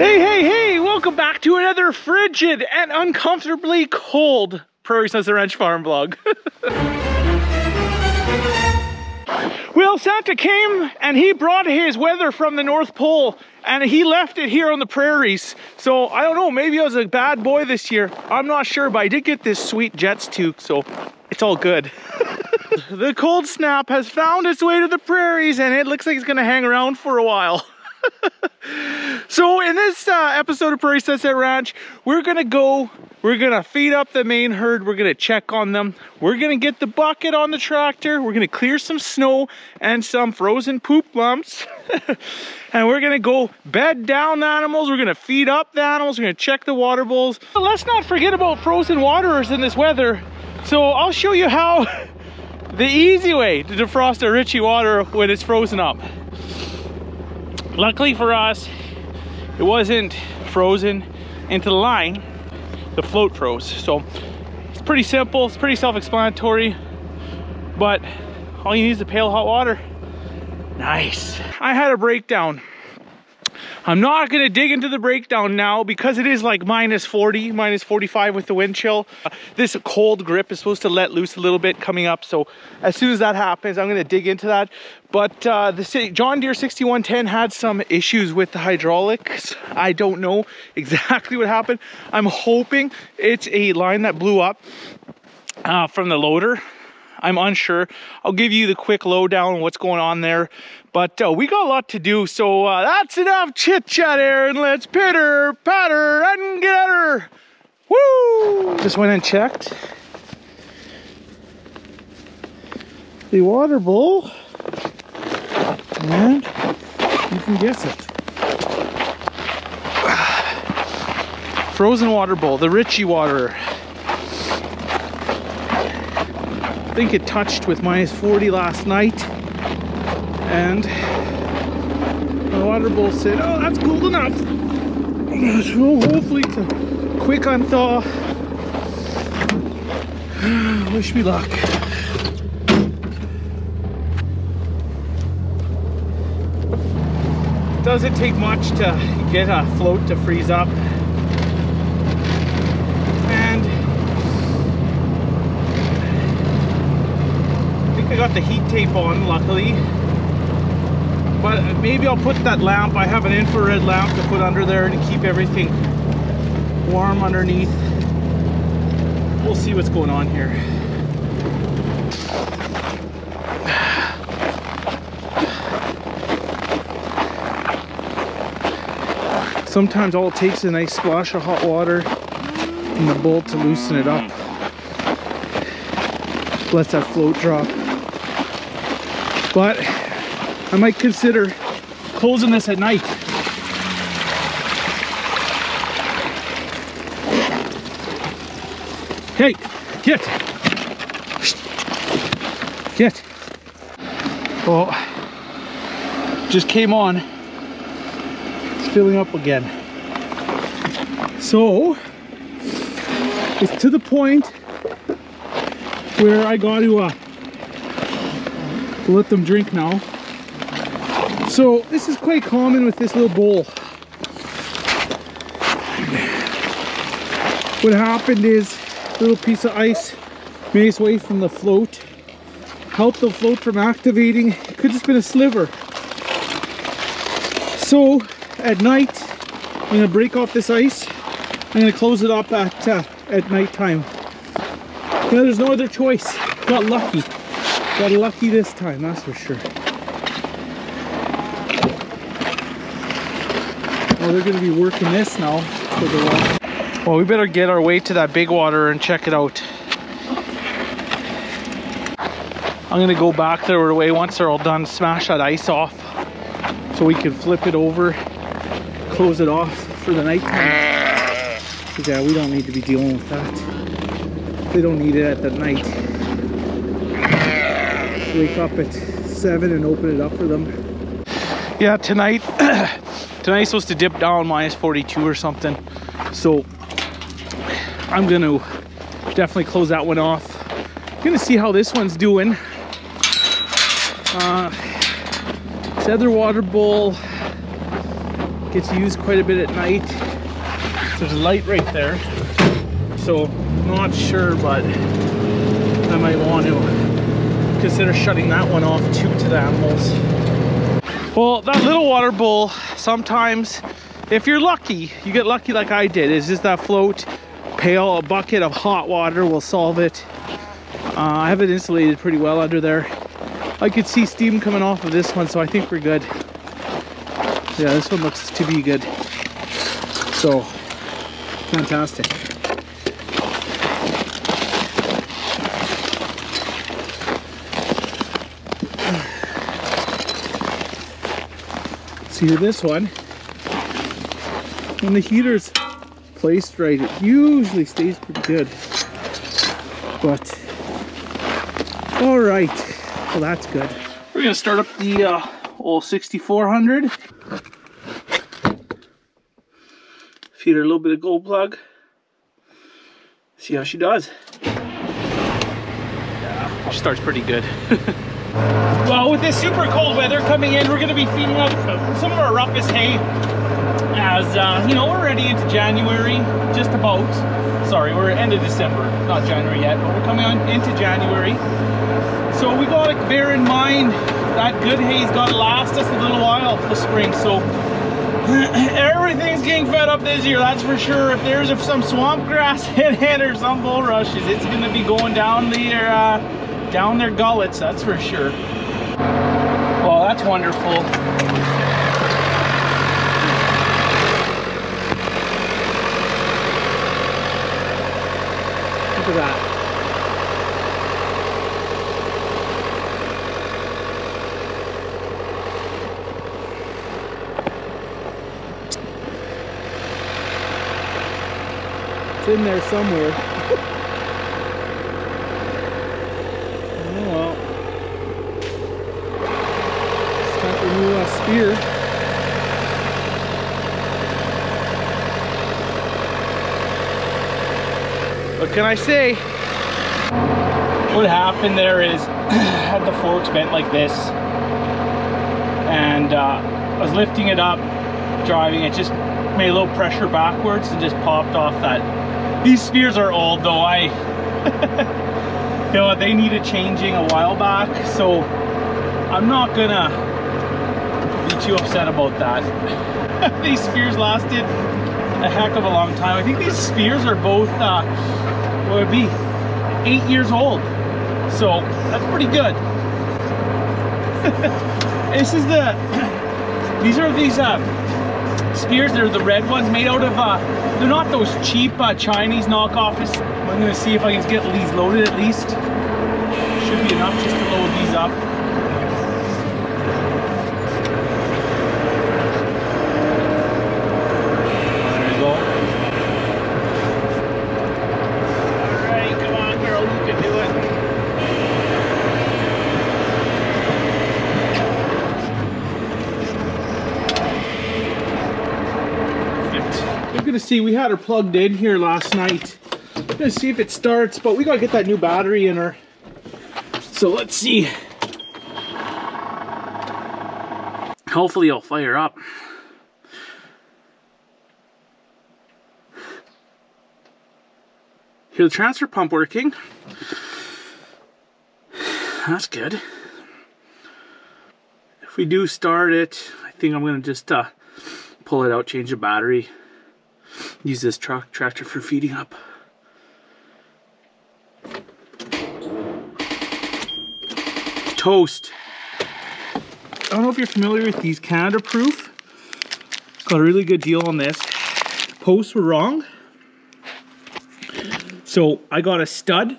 Hey, welcome back to another frigid and uncomfortably cold Prairie Sunset Ranch farm vlog. Well, Santa came and he brought his weather from the North Pole and he left it here on the prairies. So I don't know, maybe I was a bad boy this year. I'm not sure, but I did get this sweet Jets toque, so it's all good. The cold snap has found its way to the prairies and it looks like it's gonna hang around for a while. So in this episode of Prairie Sunset Ranch, we're gonna feed up the main herd, we're gonna check on them, we're gonna get the bucket on the tractor, we're gonna clear some snow and some frozen poop lumps, and we're gonna go bed down the animals, we're gonna feed up the animals, we're gonna check the water bowls. But let's not forget about frozen waterers in this weather. So I'll show you how the easy way to defrost a Ritchie water when it's frozen up. Luckily for us, it wasn't frozen into the line, the float froze. So it's pretty simple, it's pretty self-explanatory, but all you need is a pail of hot water. Nice. I had a breakdown. I'm not gonna dig into the breakdown now because it is like minus 40, minus 45 with the wind chill. This cold grip is supposed to let loose a little bit coming up. So as soon as that happens, I'm gonna dig into that. But the John Deere 6110 had some issues with the hydraulics. I don't know exactly what happened. I'm hoping it's a line that blew up from the loader. I'm unsure. I'll give you the quick lowdown on what's going on there. But we got a lot to do, so that's enough chit-chat, Aaron. Let's pitter, patter, and get her. Woo! Just went and checked the water bowl, and you can guess it. Frozen water bowl, the Ritchie water. I think it touched with minus 40 last night, and the water bowl said, oh, that's cold enough. So hopefully it's a quick unthaw. Wish me luck. Doesn't take much to get a float to freeze up. I got the heat tape on, luckily, but maybe I'll put that lamp, I have an infrared lamp to put under there to keep everything warm underneath. We'll see what's going on here. Sometimes all it takes is a nice splash of hot water in the bowl to loosen it up. Let that float drop. But I might consider closing this at night. Hey, get. Get. Oh, just came on. It's filling up again. So, it's to the point where I got to let them drink now. So this is quite common with this little bowl. What happened is a little piece of ice made its way from the float, helped the float from activating. It could have just been a sliver. So at night, I'm gonna break off this ice. I'm gonna close it up at night time. Yeah, there's no other choice. Got lucky. Got lucky this time, that's for sure. Oh, they're going to be working this now for the water. Well, we better get our way to that big water and check it out. I'm going to go back there right away once they're all done, smash that ice off so we can flip it over, close it off for the night time. Because yeah, we don't need to be dealing with that. They don't need it at the night. Wake up at 7 and open it up for them. Yeah, tonight's supposed to dip down minus 42 or something. So I'm gonna definitely close that one off. I'm gonna see how this one's doing. This other water bowl Gets used quite a bit at night. There's a light right there. So, not sure, but I might want to consider shutting that one off too to the animals. Well, that little water bowl, sometimes, if you're lucky, you get lucky like I did, is just that float pail, a bucket of hot water will solve it. I have it insulated pretty well under there. I could see steam coming off of this one, so I think we're good. Yeah, this one looks to be good. So, fantastic. See this one, when the heater's placed right, it usually stays pretty good. But, all right, well that's good. We're gonna start up the old 6400. Feed her a little bit of gold plug. See how she does. Yeah, she starts pretty good. Well, with this super cold weather coming in, we're going to be feeding up some of our roughest hay. As you know, we're already into January, just about. Sorry, we're end of December, not January yet, but we're coming on into January. So we got to bear in mind that good hay's got to last us a little while this spring. So everything's getting fed up this year, that's for sure. If there's some swamp grass in or some bulrushes, it's going to be going down their gullets, that's for sure. Well, that's wonderful. Look at that. It's in there somewhere. Oh well. It's got the new spear. What can I say? What happened there is I had the forks bent like this, and I was lifting it up, driving it, just made a little pressure backwards and just popped off that. These spears are old though. You know, they needed changing a while back, so I'm not gonna be too upset about that. These spears lasted a heck of a long time. I think these spears are both what would be 8 years old, so that's pretty good. These are spears. They're the red ones, made out of they're not those cheap Chinese knockoffs. I'm gonna see if I can get these loaded at least. Should be enough just to load these up. There you go. Alright, come on girl, you can do it. We're gonna see, we had her plugged in here last night. We're gonna see if it starts, but we gotta get that new battery in her. So let's see. Hopefully it'll fire up. Hear the transfer pump working. That's good. If we do start it, I think I'm gonna just pull it out, change the battery. Use this tractor for feeding up. Toast. I don't know if you're familiar with these Canada Proof. Got a really good deal on this. Posts were wrong. So I got a stud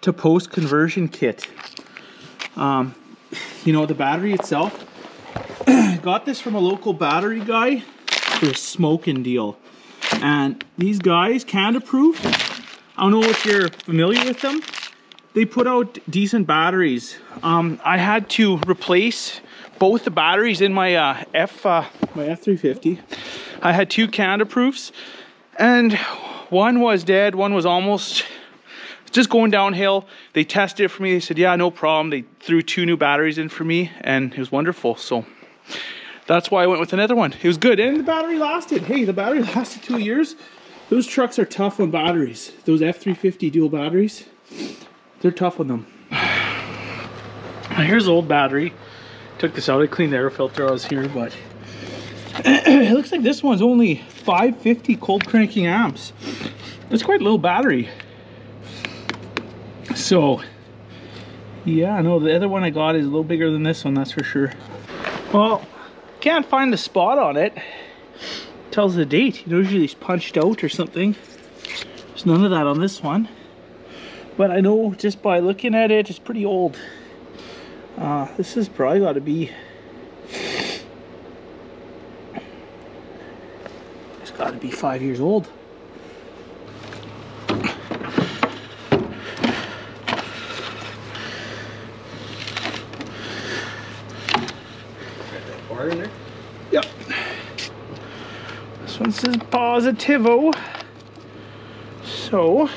to post conversion kit. You know, the battery itself. Got this from a local battery guy for a smoking deal. And these guys, Canada Proof, I don't know if you're familiar with them. They put out decent batteries. I had to replace both the batteries in my F350. I had two Canada Proofs, and one was dead, one was almost just going downhill. They tested it for me. They said, yeah, no problem. They threw two new batteries in for me, and it was wonderful. So that's why I went with another one. It was good, and the battery lasted. Hey, the battery lasted 2 years. Those trucks are tough on batteries. Those F350 dual batteries, they're tough on them. Here's the old battery. Took this out, I cleaned the air filter, I was here, but it looks like this one's only 550 cold cranking amps. That's quite a little battery. So, yeah, no, the other one I got is a little bigger than this one, that's for sure. Well, can't find the spot on it. Tells the date. Usually it's punched out or something. There's none of that on this one. But I know just by looking at it, it's pretty old. This has probably got to be... It's got to be 5 years old. In there? Yep. This one says Positivo. So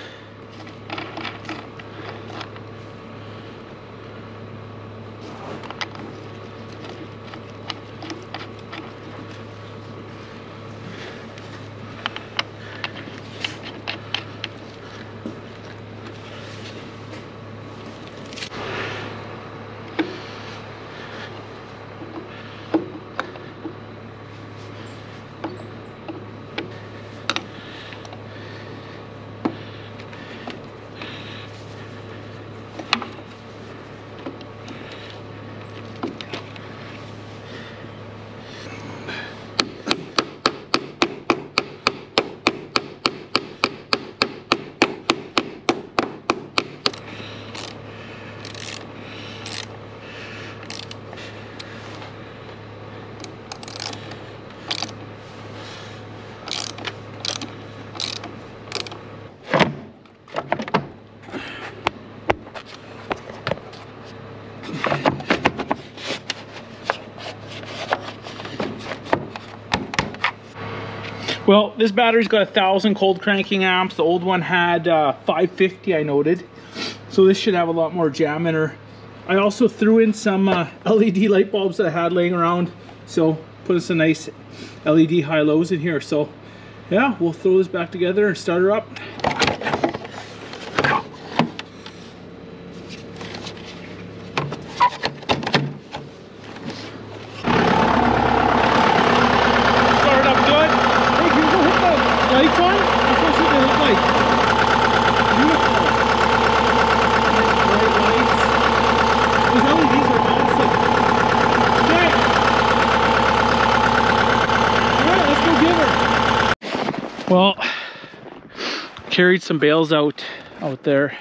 well, this battery's got 1,000 cold cranking amps. The old one had 550, I noted. So this should have a lot more jam in her. I also threw in some LED light bulbs that I had laying around. So put some nice LED high-lows in here. So yeah, we'll throw this back together and start her up. Lights on? That's what they look like. Beautiful. Bright lights. Those LEDs are awesome. Okay. Alright, let's go give her. Well, carried some bales out there.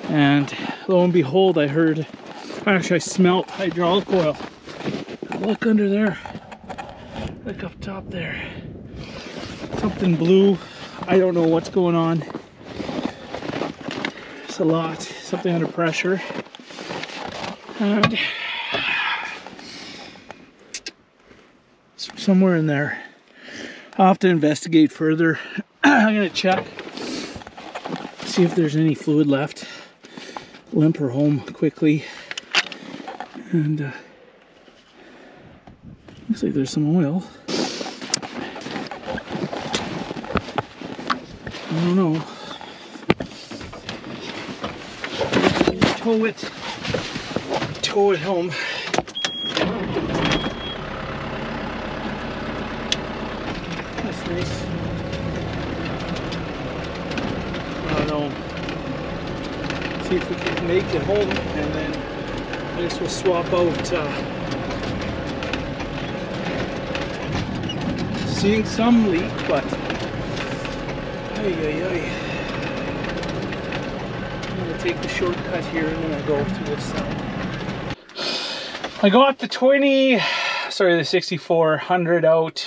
And lo and behold, I heard, actually I smelt hydraulic oil. Look under there. Look up top there. Something blue. I don't know what's going on. It's a lot. Something under pressure. And somewhere in there. I'll have to investigate further. I'm gonna check. See if there's any fluid left. Limp her home quickly. And looks like there's some oil. I don't know. Tow it home. That's nice. I don't know. See if we can make it home, and then I guess we'll swap out. Seeing some leak, but. I'm gonna take the shortcut here and then I'll go through this side. I got the 6400 out.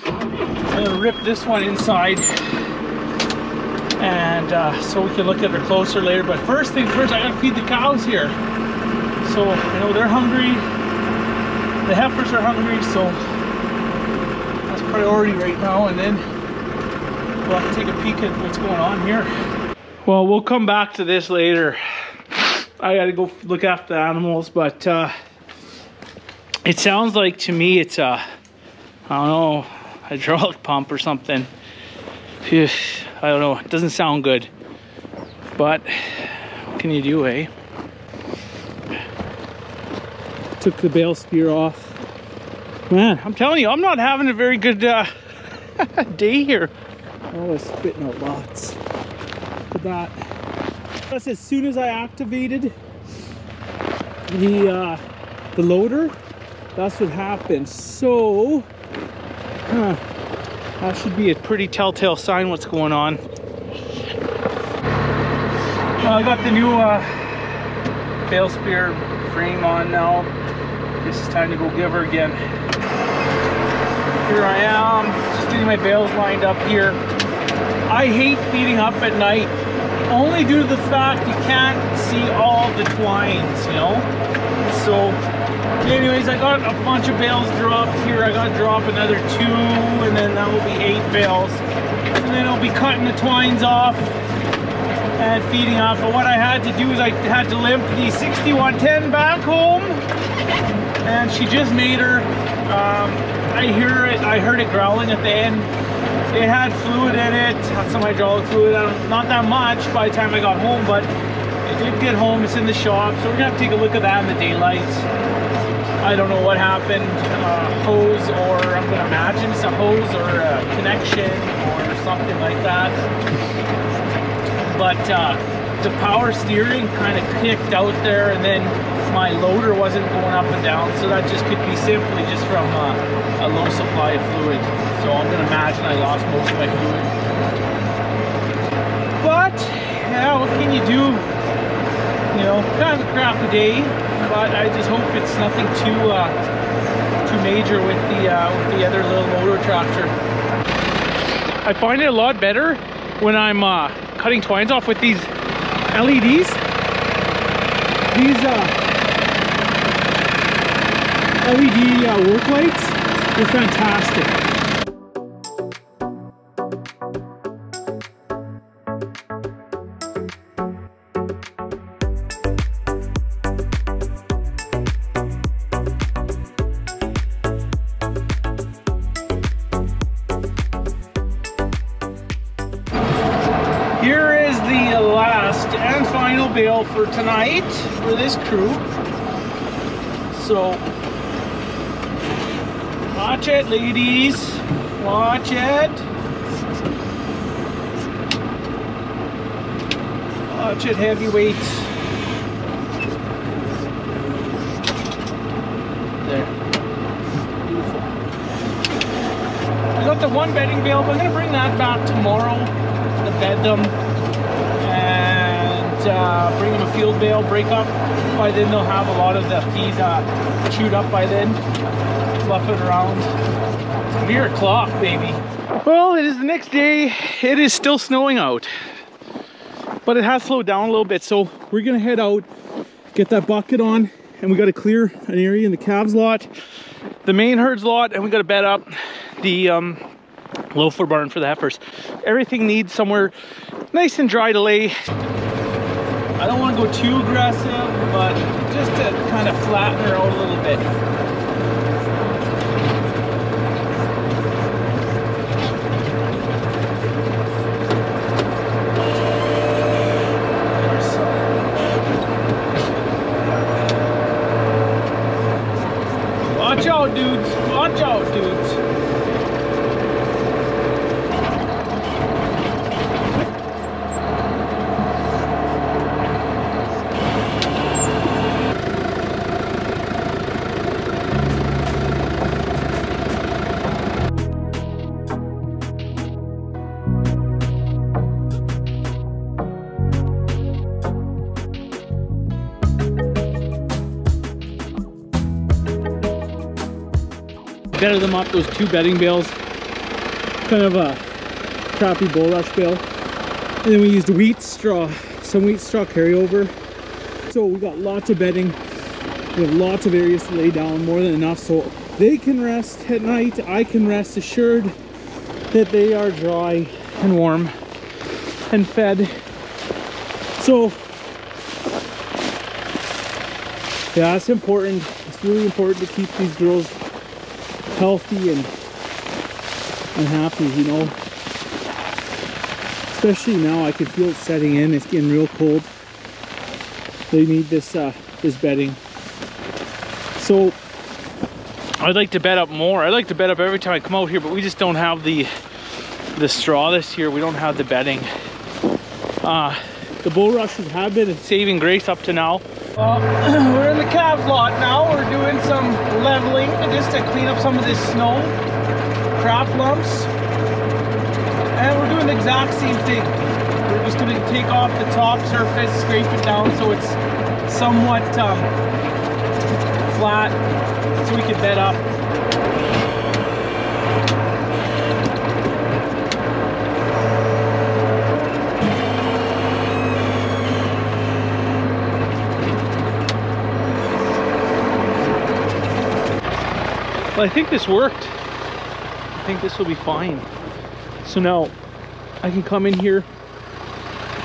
I'm gonna rip this one inside and so we can look at her closer later. But first things first, I gotta feed the cows here. So I know they're hungry. The heifers are hungry, so that's priority right now. And then we'll have to take a peek at what's going on here. Well, we'll come back to this later. I gotta go look after the animals, but yeah, It sounds like to me it's a, I don't know, hydraulic pump or something. Phew, I don't know, it doesn't sound good. But what can you do, eh? Took the bale spear off. Man, I'm telling you, I'm not having a very good day here. Oh, it's spitting out lots. Look at that. That's as soon as I activated the loader, that's what happened. So, that should be a pretty telltale sign what's going on. Well, I got the new bale spear frame on now. This is time to go give her again. Here I am, just getting my bales lined up here. I hate feeding up at night, only due to the fact you can't see all the twines, you know? So, anyways, I got a bunch of bales dropped here. I got to drop another 2, and then that will be 8 bales. And then I'll be cutting the twines off and feeding up. But what I had to do is I had to limp the 6110 back home, and she just made her. I heard it growling at the end. It had fluid in it, had some hydraulic fluid, not that much by the time I got home, but it did get home. It's in the shop, so we're gonna have to take a look at that in the daylight. I don't know what happened, hose, or I'm gonna imagine it's a hose or a connection or something like that. But the power steering kind of kicked out there, and then my loader wasn't going up and down, so that just could be simply just from a low supply of fluid. So I'm gonna imagine I lost most of my fluid. But yeah, what can you do? You know, kind of a crappy day, but I just hope it's nothing too major with the other little motor tractor. I find it a lot better when I'm cutting twines off with these LEDs. These LED work lights, they're fantastic. Here is the last and final bale for tonight for this crew. So, watch it, ladies. Watch it. Watch it, heavyweights. There. Beautiful. I got the one bedding bale, but I'm going to bring that back tomorrow to bed them. And bring them a field bale, break up. By then they'll have a lot of the feed chewed up by then. Fluff it around. It's mere o'clock, baby. Well, it is the next day. It is still snowing out, but it has slowed down a little bit. So we're gonna head out, get that bucket on, and we got to clear an area in the calves lot, the main herds lot, and we got to bed up the loafer barn for the heifers. Everything needs somewhere nice and dry to lay. I don't want to go too aggressive, but just to kind of flatten her out a little bit. Watch out, dudes. Watch out, dudes. Bedded them up, those 2 bedding bales, kind of a crappy bulrush bale, and then we used wheat straw, some wheat straw carryover. So we got lots of bedding, we have lots of areas to lay down, more than enough, so they can rest at night. I can rest assured that they are dry and warm and fed. So yeah, it's important, it's really important to keep these girls healthy and happy, you know. Especially now, I can feel it setting in. It's getting real cold. They need this this bedding. So I'd like to bed up more. I like to bed up every time I come out here, but we just don't have the straw this year. We don't have the bedding. The bulrushes have been a saving grace up to now. We're in the calf lot now. We're doing some leveling just to clean up some of this snow, crop lumps. And we're doing the exact same thing. We're just going to take off the top surface, scrape it down so it's somewhat flat, so we can bed up. Well, I think this worked. I think this will be fine. So now I can come in here,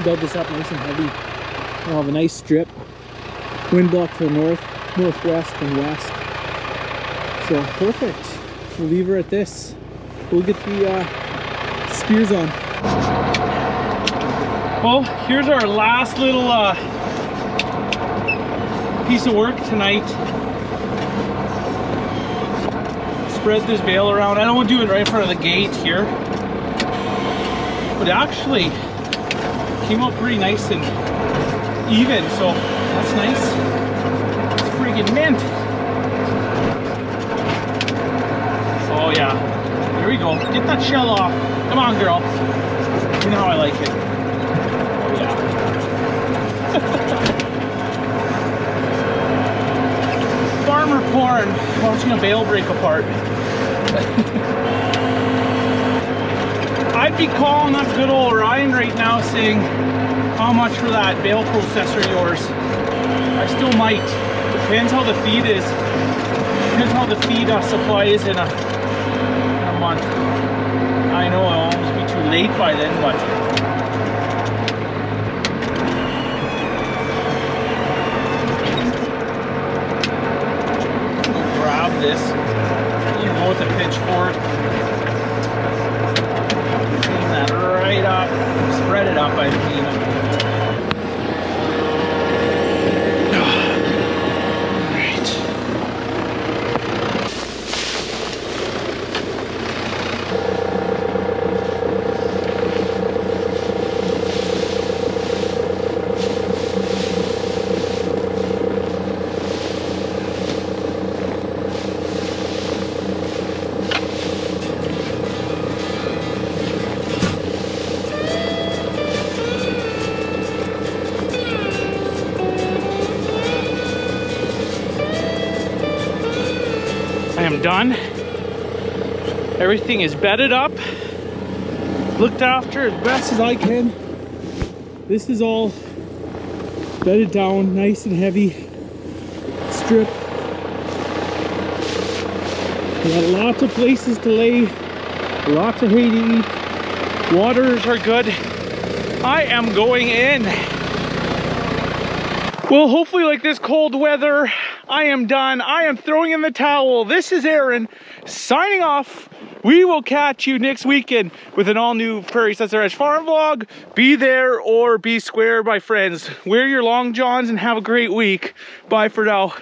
bed this up nice and heavy. I'll have a nice strip, wind block for the north, northwest, and west. So perfect. We'll leave her at this. We'll get the spears on. Well, here's our last little piece of work tonight. Spread this bale around. I don't want to do it right in front of the gate here. But it actually came out pretty nice and even, so that's nice. It's friggin' mint. Oh yeah, here we go. Get that shell off. Come on, girl. You know how I like it. Oh yeah. Farmer corn watching a bale break apart. I'd be calling up good old Ryan right now saying, how much for that bale processor of yours? I still might. Depends how the feed is. Depends how the feed supply is in a month. I know I'll almost be too late by then, but grab this, you know, with a pitchfork. Clean that right up. Spread it up, I mean. I am done. Everything is bedded up, looked after as best as I can. This is all bedded down, nice and heavy. Strip. We got lots of places to lay, lots of hay to eat. Waters are good. I am going in. Well, hopefully like this cold weather, I am done. I am throwing in the towel. This is Aaron signing off. We will catch you next weekend with an all new Prairie Sunset Ranch farm vlog. Be there or be square, my friends. Wear your long johns and have a great week. Bye for now.